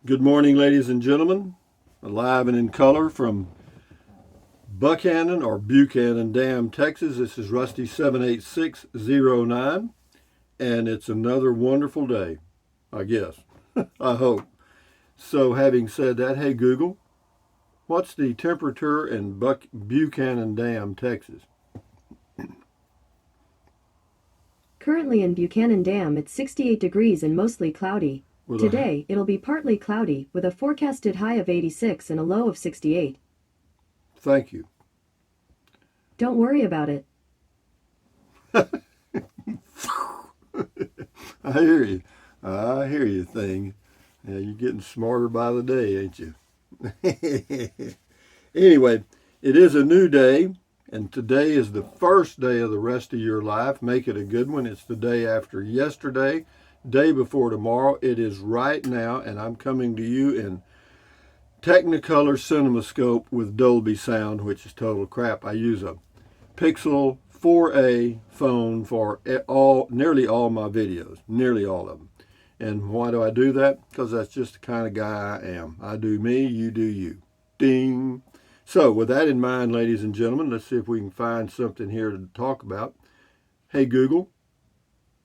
Good morning, ladies and gentlemen. Live and in color from Buchanan or Buchanan Dam, Texas. This is Rusty 78609, and it's another wonderful day, I guess. I hope. So, having said that, hey Google, what's the temperature in Buchanan Dam, Texas? Currently in Buchanan Dam it's 68 degrees and mostly cloudy. With a, Today, it'll be partly cloudy with a forecasted high of 86 and a low of 68. thank you. Don't worry about it. I hear you. I hear you, thing. Yeah, you're getting smarter by the day, ain't you? Anyway, it is a new day, and today is the first day of the rest of your life. Make it a good one. It's the day after yesterday, day before tomorrow. It is right now, and I'm coming to you in Technicolor CinemaScope with Dolby Sound, which is total crap. I use a Pixel 4a phone for nearly all my videos, nearly all of them. And why do I do that? Because that's just the kind of guy I am. I do me, you do you. Ding. So with that in mind, ladies and gentlemen, let's see if we can find something here to talk about. Hey Google,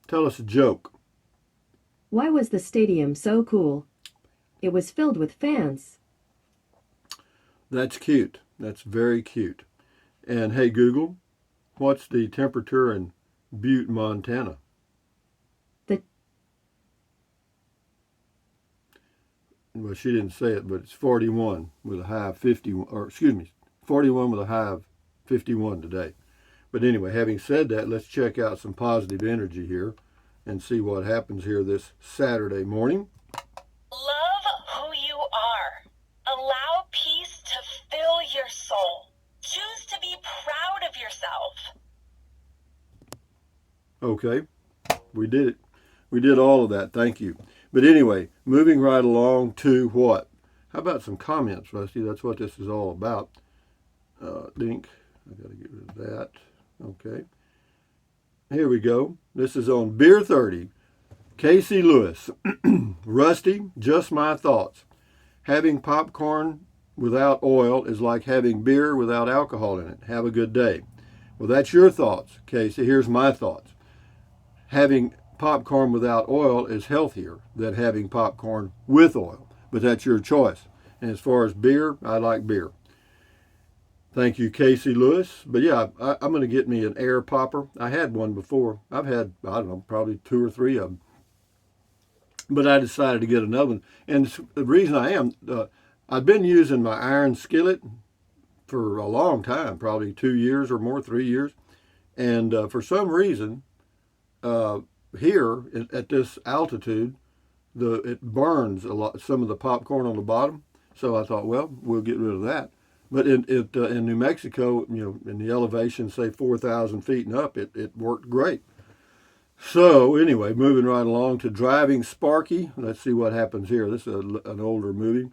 tell us a joke. Why was the stadium so cool? It was filled with fans. That's cute. That's very cute. And hey Google, what's the temperature in Butte, Montana? The Well, she didn't say it, but it's 41 with a high of 50, or excuse me, 41 with a high of 51 today. But anyway, having said that, let's check out some positive energy here and see what happens here this Saturday morning. Love who you are. Allow peace to fill your soul. Choose to be proud of yourself. Okay, we did it. We did all of that. Thank you. But anyway, moving right along to what? How about some comments, Rusty? That's what this is all about. Dink. I got to get rid of that. Okay. Here we go. This is on Beer 30. Casey Lewis. Rusty, just my thoughts. Having popcorn without oil is like having beer without alcohol in it. Have a good day. Well, that's your thoughts, Casey. Here's my thoughts. Having popcorn without oil is healthier than having popcorn with oil, but that's your choice. And as far as beer, I like beer. Thank you, Casey Lewis. But yeah, I'm going to get me an air popper. I had one before. I've had, I don't know, probably 2 or 3 of them. But I decided to get another one. And the reason I am, I've been using my iron skillet for a long time, probably 2 years or more, 3 years. And for some reason, here at this altitude, it burns a lot, some of the popcorn on the bottom. So I thought, well, we'll get rid of that. But in New Mexico, in the elevation, say 4,000 feet and up, it worked great. So anyway, moving right along to Driving Sparky. Let's see what happens here. This is an older movie.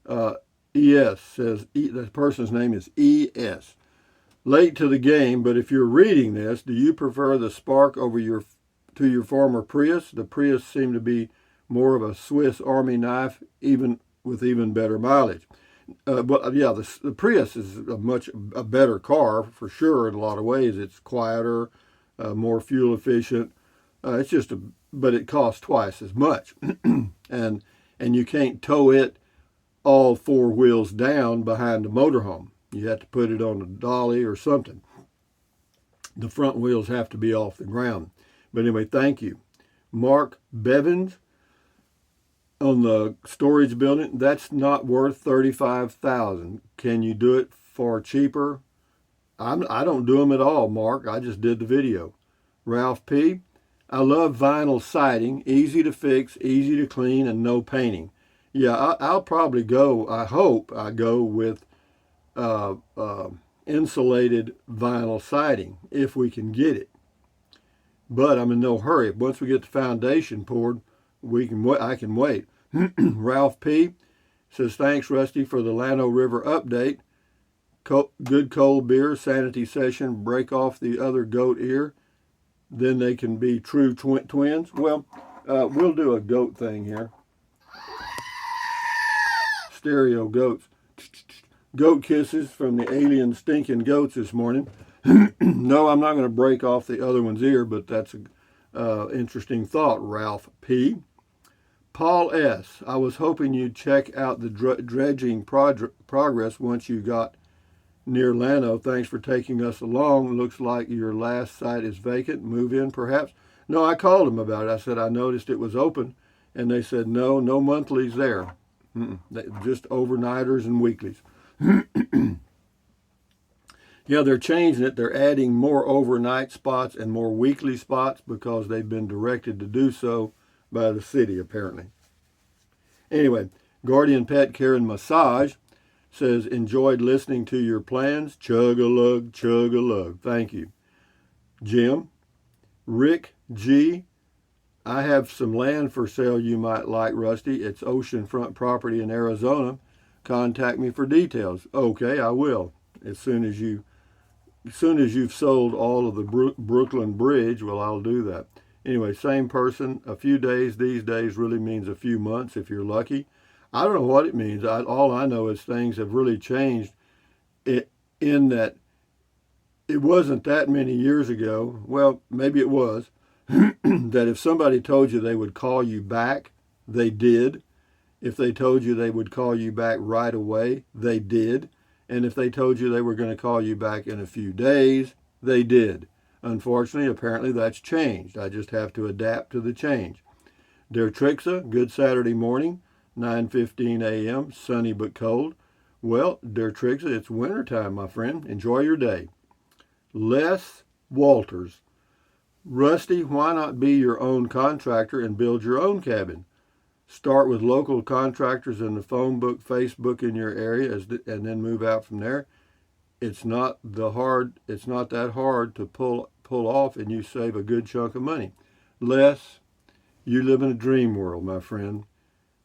ES says, the person's name is ES. Late to the game, but if you're reading this, do you prefer the Spark over your former Prius? The Prius seemed to be more of a Swiss Army knife, even with even better mileage. But yeah, the Prius is a better car for sure in a lot of ways. It's quieter, more fuel efficient. But it costs twice as much, and you can't tow it all 4 wheels down behind the motorhome. You have to put it on a dolly or something. The front wheels have to be off the ground. But anyway, thank you. Mark Bevins on the storage building. That's not worth $35,000. Can you do it for cheaper? I don't do them at all, Mark. I just did the video. Ralph P. I love vinyl siding. Easy to fix, easy to clean, and no painting. Yeah, I'll probably go. I hope I go with insulated vinyl siding if we can get it. But I'm in no hurry. Once we get the foundation poured, I can wait. Ralph P. says, thanks, Rusty, for the Llano River update. Good cold beer, sanity session, break off the other goat ear. Then they can be true twins. Well, we'll do a goat thing here. stereo goats. Goat kisses from the alien stinking goats this morning. No, I'm not going to break off the other one's ear, but that's an interesting thought, Ralph P. Paul S. I was hoping you'd check out the dredging progress once you got near Llano. Thanks for taking us along. Looks like your last site is vacant. Move in, perhaps? No, I called them about it. I said I noticed it was open, and they said no monthlies there. Just overnighters and weeklies. Yeah, they're changing it. They're adding more overnight spots and more weekly spots because they've been directed to do so by the city, apparently. Anyway, Guardian Pet Care and Massage says, enjoyed listening to your plans. Chug-a-lug, chug-a-lug. Thank you. Jim, Rick G, I have some land for sale you might like, Rusty. It's oceanfront property in Arizona. Contact me for details. Okay, I will. As soon as you've sold all of the Brooklyn Bridge, well, I'll do that. Anyway, same person. A few days these days really means a few months if you're lucky. I don't know what it means. All I know is things have really changed in that it wasn't that many years ago. Well, maybe it was. That if somebody told you they would call you back, they did. If they told you they would call you back right away, they did. And if they told you they were going to call you back in a few days, they did. Unfortunately, apparently that's changed. I just have to adapt to the change. Dear Trixa, good Saturday morning, 9:15 a.m., sunny but cold. Well, dear Trixa, it's wintertime, my friend. Enjoy your day. Les Walters. Rusty, why not be your own contractor and build your own cabin? Start with local contractors in the phone book, Facebook in your area, and then move out from there. It's not that hard to pull off, and you save a good chunk of money. Les, you live in a dream world, my friend.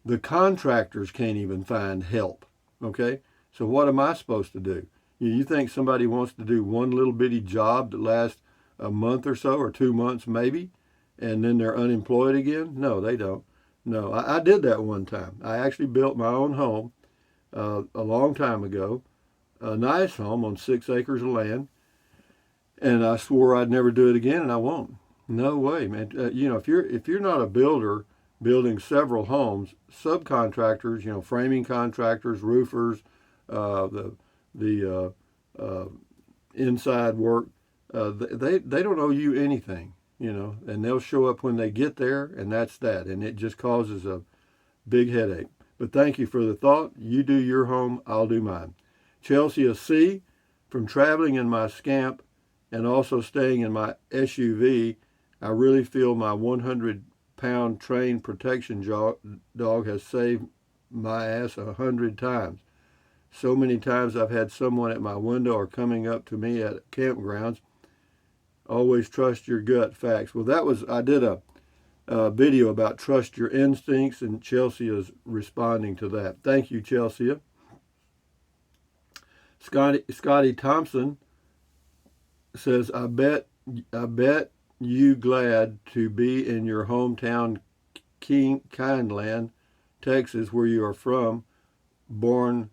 The contractors can't even find help. Okay, so what am I supposed to do? You think somebody wants to do one little bitty job that lasts a month or so, or 2 months maybe, and then they're unemployed again? No, they don't. No, I did that one time. I actually built my own home a long time ago, a nice home on 6 acres of land, and I swore I'd never do it again, and I won't. No way, man. If you're not a builder building several homes, subcontractors, framing contractors, roofers, the inside work, they don't owe you anything. And they'll show up when they get there, and that's that. And it just causes a big headache. But thank you for the thought. You do your home, I'll do mine. Chelsea C, from traveling in my Scamp and also staying in my SUV, I really feel my 100-pound train protection dog has saved my ass 100 times. So many times I've had someone at my window or coming up to me at campgrounds. Always trust your gut facts. Well, I did a video about trust your instincts, and Chelsea is responding to that. Thank you, Chelsea. Scotty Thompson says, I bet you glad to be in your hometown, Kindland, Texas, where you are from, born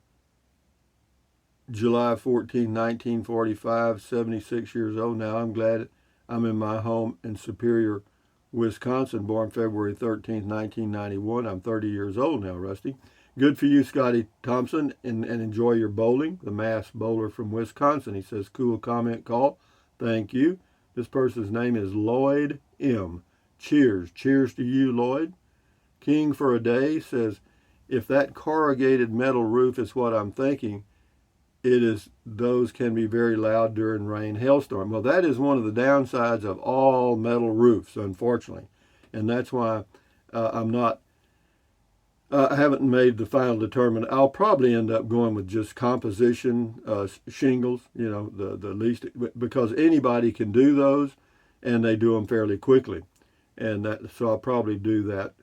July 14, 1945, 76 years old now. I'm glad I'm in my home in Superior, Wisconsin, born February 13, 1991. I'm 30 years old now, Rusty. Good for you, Scotty Thompson, and enjoy your bowling. The mass bowler from Wisconsin. He says, cool comment call. Thank you. This person's name is Lloyd M. Cheers. Cheers to you, Lloyd. King for a Day says, if that corrugated metal roof is what I'm thinking, those can be very loud during rain, hailstorm. Well, that is one of the downsides of all metal roofs, unfortunately. And that's why I haven't made the final determination. I'll probably end up going with just composition shingles, the least, because anybody can do those, and they do them fairly quickly. And so I'll probably do that,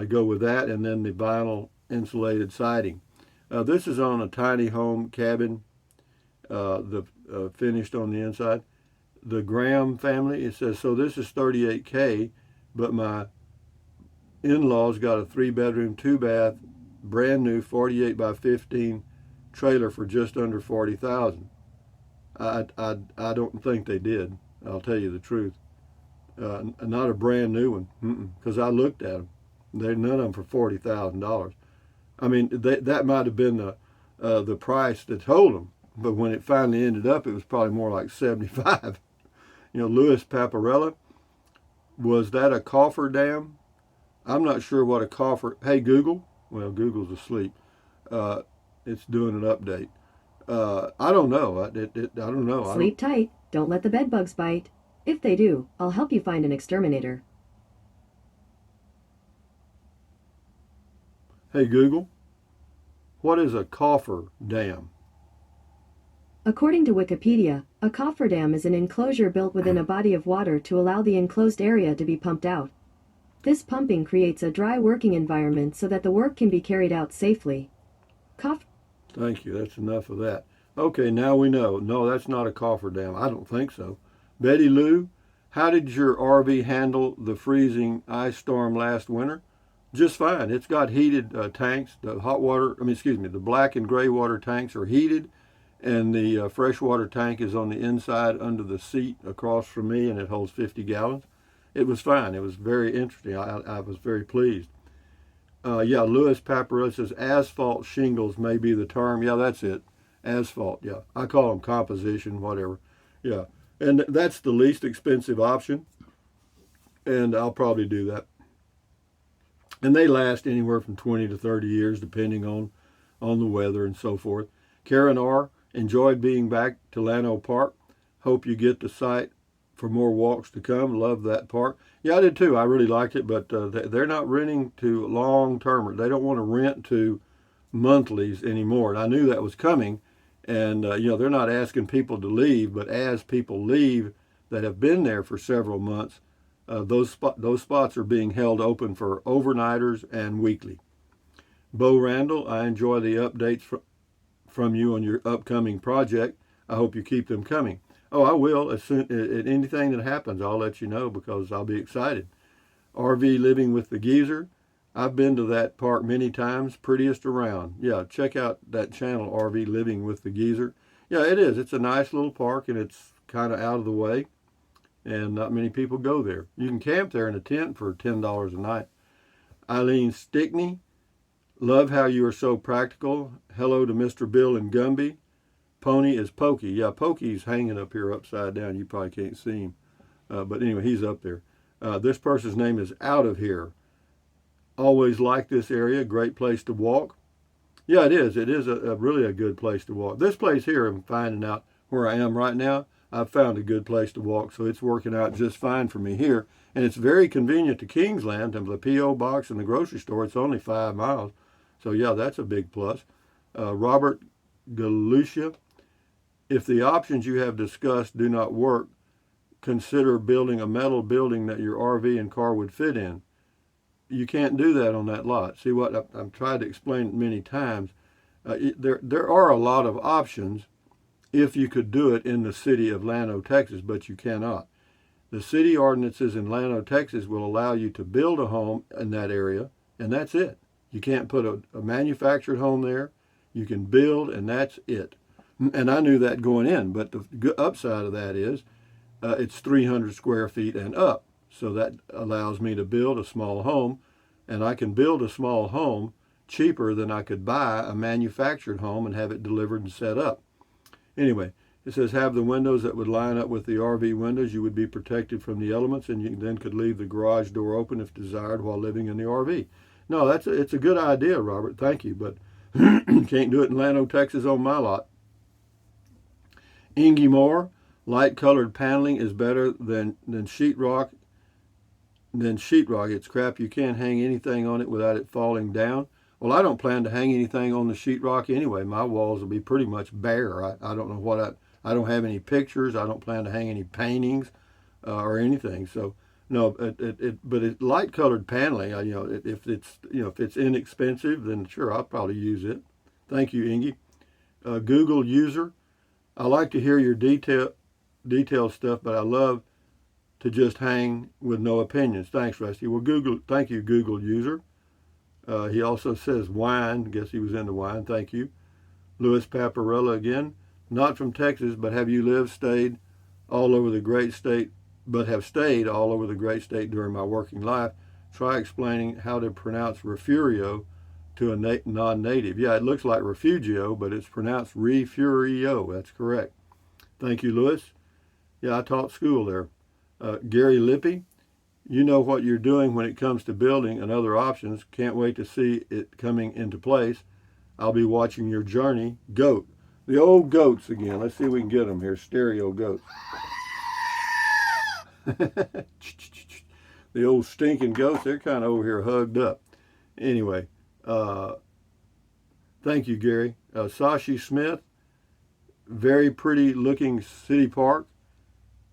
go with that, and then the vinyl insulated siding. This is on a tiny home cabin, finished on the inside. The Graham family, it says, so this is $38K, but my in-laws got a 3-bedroom, 2-bath brand new 48 by 15 trailer for just under 40,000. I don't think they did. I'll tell you the truth. Not a brand new one, because I looked at them. They're none of them for $40,000. I mean, that might have been the price that told them, but when it finally ended up, it was probably more like 75. Louis Paparella, was that a cofferdam? I'm not sure what a coffer. Hey Google. Well, Google's asleep. It's doing an update. I don't know. I don't know. Sleep tight. Don't let the bedbugs bite. If they do, I'll help you find an exterminator. Hey Google, what is a cofferdam? According to Wikipedia, a cofferdam is an enclosure built within a body of water to allow the enclosed area to be pumped out. This pumping creates a dry working environment so that the work can be carried out safely. Thank you. That's enough of that. Okay, now we know. No, that's not a cofferdam. I don't think so. Betty Lou, how did your RV handle the freezing ice storm last winter? Just fine. It's got heated tanks. The black and gray water tanks are heated, and the freshwater tank is on the inside under the seat across from me, and it holds 50 gallons. It was fine. It was very interesting. I was very pleased. Louis Paparella says asphalt shingles may be the term. Yeah, that's it. Asphalt, yeah. I call them composition, whatever. Yeah, and that's the least expensive option, and I'll probably do that. And they last anywhere from 20 to 30 years, depending on the weather and so forth. Karen R., enjoyed being back to Llano Park. Hope you get the site for more walks to come. Love that park. Yeah, I did too. I really liked it, but they're not renting to long-term. They don't want to rent to monthlies anymore. And I knew that was coming. And, they're not asking people to leave, but as people leave that have been there for several months, those spots are being held open for overnighters and weekly. Bo Randall, I enjoy the updates from you on your upcoming project. I hope you keep them coming. Oh, I will. As soon as anything that happens, I'll let you know because I'll be excited. RV Living with the Geezer. I've been to that park many times. Prettiest around. Yeah, check out that channel, RV Living with the Geezer. Yeah, it is. It's a nice little park, and it's kind of out of the way, and not many people go there. You can camp there in a tent for $10 a night. Eileen Stickney. Love how you are so practical. Hello to Mr. Bill and Gumby. Pony is Pokey. Yeah, Pokey's hanging up here upside down. You probably can't see him. But anyway, he's up there. This person's name is Out of Here. Always like this area. Great place to walk. Yeah, it is. It is a really a good place to walk. This place here, I'm finding out where I am right now, I've found a good place to walk. So it's working out just fine for me here. And it's very convenient to Kingsland, and the P.O. box and the grocery store. It's only 5 miles. So yeah, that's a big plus. Robert Galusha, if the options you have discussed do not work, consider building a metal building that your RV and car would fit in. You can't do that on that lot. See what I've tried to explain many times. There are a lot of options if you could do it in the city of Llano, Texas, but you cannot. The city ordinances in Llano, Texas will allow you to build a home in that area, and that's it. You can't put a manufactured home there. You can build, and that's it. And I knew that going in, but the upside of that is it's 300 square feet and up. So that allows me to build a small home, and I can build a small home cheaper than I could buy a manufactured home and have it delivered and set up. Anyway, it says have the windows that would line up with the RV windows. You would be protected from the elements, and you then could leave the garage door open if desired while living in the RV. No, it's a good idea, Robert. Thank you, but can't do it in Llano, Texas on my lot. Ingy Moore, light-colored paneling is better than sheetrock. It's crap. You can't hang anything on it without it falling down. Well, I don't plan to hang anything on the sheetrock anyway. My walls will be pretty much bare. I don't know what I don't have any pictures. I don't plan to hang any paintings or anything. So no, but light-colored paneling. If it's inexpensive, then sure, I'll probably use it. Thank you, Ingy. Google user. I like to hear your detailed stuff, but I love to just hang with no opinions. Thanks, Rusty. Well, thank you, Google user. He also says wine. Guess he was into wine. Thank you. Louis Paparella again. Not from Texas, but have you lived, stayed all over the great state, but have stayed all over the great state during my working life. Try explaining how to pronounce refugio to a non-native. Yeah, it looks like refugio, but it's pronounced refugio. That's correct. Thank you, Louis. Yeah, I taught school there. Gary Lippy, you know what you're doing when it comes to building and other options. Can't wait to see it coming into place. I'll be watching your journey. Goat. The old goats again. Let's see if we can get them here. Stereo goats. The old stinking goats, they're kind of over here hugged up. Anyway, thank you, Gary. Sashi Smith, very pretty looking city park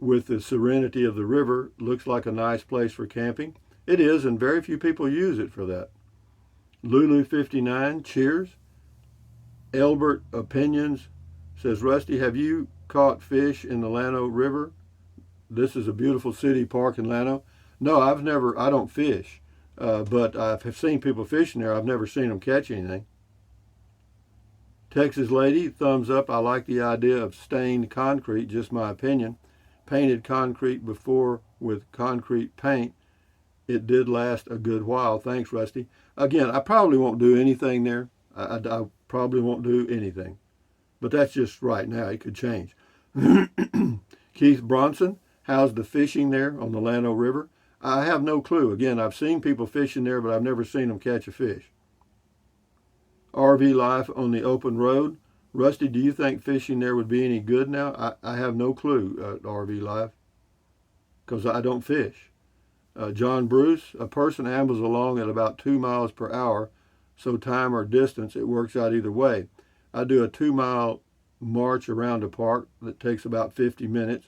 with the serenity of the river. Looks like a nice place for camping. It is, and very few people use it for that. Lulu59, cheers. Elbert Opinions says, Rusty, have you caught fish in the Llano River? This is a beautiful city park in Llano. No, I don't fish, but I've seen people fishing there. I've never seen them catch anything. Texas Lady, thumbs up. I like the idea of stained concrete, just my opinion. Painted concrete before with concrete paint. It did last a good while. Thanks, Rusty. Again, I probably won't do anything there. I probably won't do anything. But that's just right now. It could change. Keith Bronson, how's the fishing there on the Llano River? I have no clue. Again, I've seen people fishing there, but I've never seen them catch a fish. RV life on the open road. Rusty, do you think fishing there would be any good now? I have no clue, RV life, because I don't fish. John Bruce, a person ambles along at about 2 miles per hour, so time or distance, it works out either way. I do a 2-mile march around a park that takes about 50 minutes.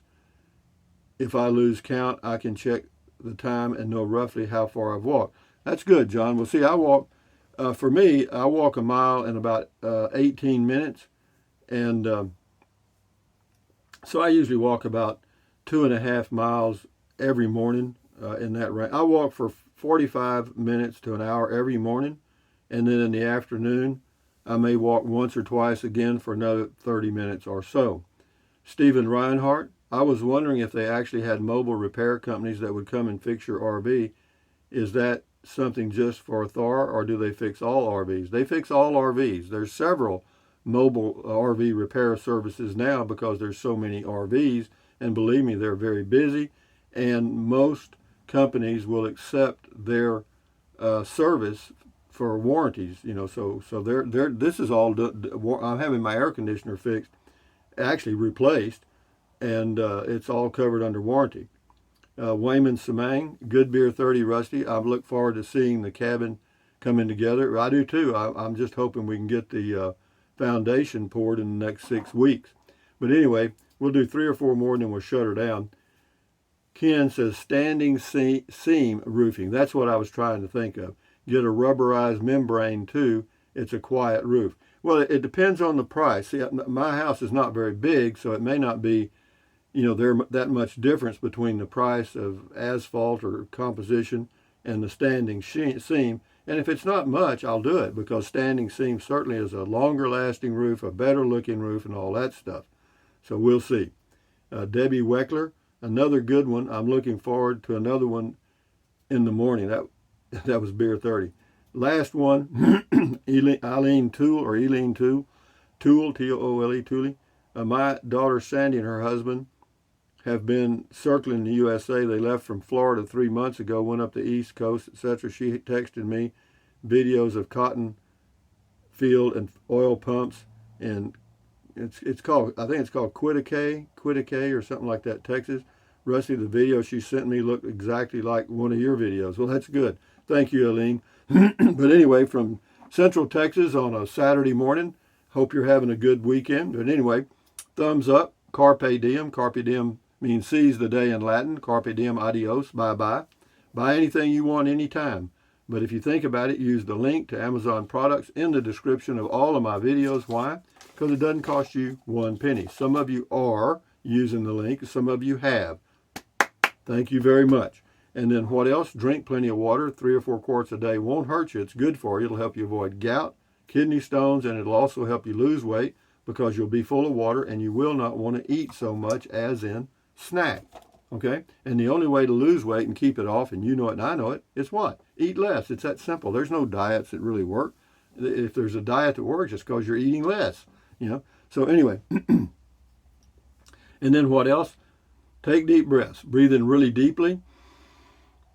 If I lose count, I can check the time and know roughly how far I've walked. That's good, John. Well, see, I walk, for me, I walk a mile in about 18 minutes. And so I usually walk about 2.5 miles every morning in that range. I walk for 45 minutes to an hour every morning. And then in the afternoon, I may walk once or twice again for another 30 minutes or so. Stephen Reinhardt, I was wondering if they actually had mobile repair companies that would come and fix your RV. Is that something just for Thor, or do they fix all RVs? They fix all RVs. There's several mobile RV repair services now because there's so many RVs, and believe me, they're very busy, and most companies will accept their service for warranties. So they're this is all I'm having my air conditioner fixed, actually replaced, and it's all covered under warranty. Wayman Samang, good beer 30, Rusty. I look forward to seeing the cabin coming together. I do too. I'm just hoping we can get the foundation poured in the next 6 weeks. But anyway, we'll do 3 or 4 more and then we'll shut her down. Ken says standing seam roofing. That's what I was trying to think of. Get a rubberized membrane too. It's a quiet roof. Well, it depends on the price. See, my house is not very big, so it may not be, there that much difference between the price of asphalt or composition and the standing seam. And if it's not much, I'll do it, because standing seam certainly is a longer lasting roof, a better looking roof, and all that stuff. So we'll see. Debbie Weckler, another good one. I'm looking forward to another one in the morning. That was beer 30. Last one, Eileen Toole, T-O-O-L-E, Toole. My daughter Sandy and her husband have been circling the USA. They left from Florida 3 months ago, went up the East Coast, etc. She texted me videos of cotton field and oil pumps, and it's called, I think it's called Quittacay or something like that, Texas. Rusty, the video she sent me looked exactly like one of your videos. Well, that's good. Thank you, Eileen. But anyway, from Central Texas on a Saturday morning, hope you're having a good weekend. But anyway, thumbs up, carpe diem. Carpe diem means seize the day in Latin. Carpe diem, adios, bye-bye. Buy anything you want anytime. But if you think about it, use the link to Amazon products in the description of all of my videos. Why? Because it doesn't cost you 1 penny. Some of you are using the link. Some of you have. Thank you very much. And then what else? Drink plenty of water. 3 or 4 quarts a day won't hurt you. It's good for you. It'll help you avoid gout, kidney stones, and it'll also help you lose weight because you'll be full of water and you will not want to eat so much as in snack. Okay? And the only way to lose weight and keep it off, and you know it and I know it, is what? Eat less. It's that simple. There's no diets that really work. If there's a diet that works, it's because you're eating less. So anyway, and then what else? Take deep breaths. Breathe in really deeply.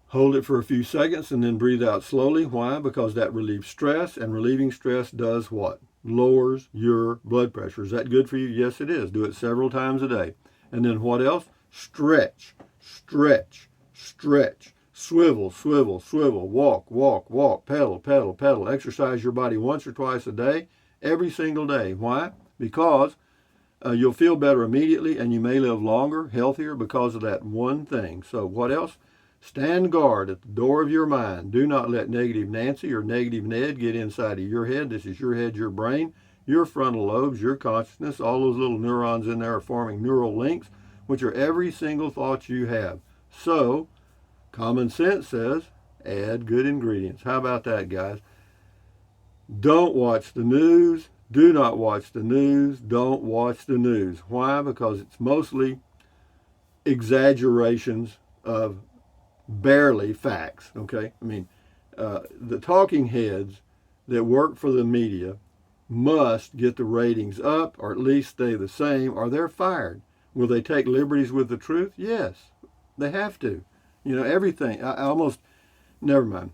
Hold it for a few seconds and then breathe out slowly. Why? Because that relieves stress, and relieving stress does what? Lowers your blood pressure. Is that good for you? Yes, it is. Do it several times a day. And then what else? Stretch, stretch, stretch. Swivel, swivel, swivel. Walk, walk, walk. Pedal, pedal, pedal. Exercise your body once or twice a day, every single day. Why? Because you'll feel better immediately and you may live longer, healthier because of that one thing. So what else? Stand guard at the door of your mind. Do not let negative Nancy or negative Ned get inside of your head. This is your head, your brain, your frontal lobes, your consciousness. All those little neurons in there are forming neural links, which are every single thought you have. So, common sense says, add good ingredients. How about that, guys? Don't watch the news. Do not watch the news. Don't watch the news. Why? Because it's mostly exaggerations of barely facts, okay? I mean, the talking heads that work for the media must get the ratings up or at least stay the same or they're fired. Will they take liberties with the truth? Yes, they have to. Everything. I almost, never mind.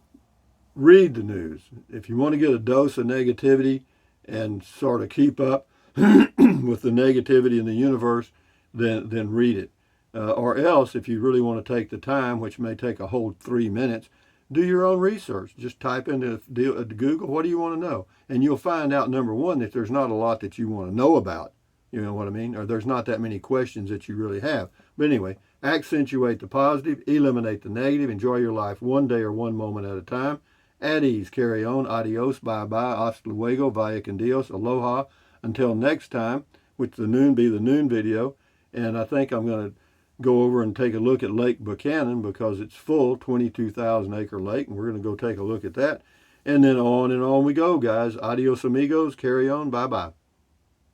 Read the news. If you want to get a dose of negativity and sort of keep up with the negativity in the universe, then read it. Or else, if you really want to take the time, which may take a whole 3 minutes, do your own research. Just type into Google, what do you want to know? And you'll find out, number one, that there's not a lot that you want to know about. You know what I mean? Or there's not that many questions that you really have. But anyway, accentuate the positive, eliminate the negative, enjoy your life one day or one moment at a time. At ease, carry on, adios, bye-bye, hasta luego, vaya con Dios, aloha. Until next time, which the noon be the noon video. And I think I'm going to go over and take a look at Lake Buchanan because it's full, 22,000 acre lake, and we're going to go take a look at that. And on we go, guys. Adios, amigos. Carry on. Bye-bye.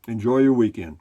Enjoy your weekend.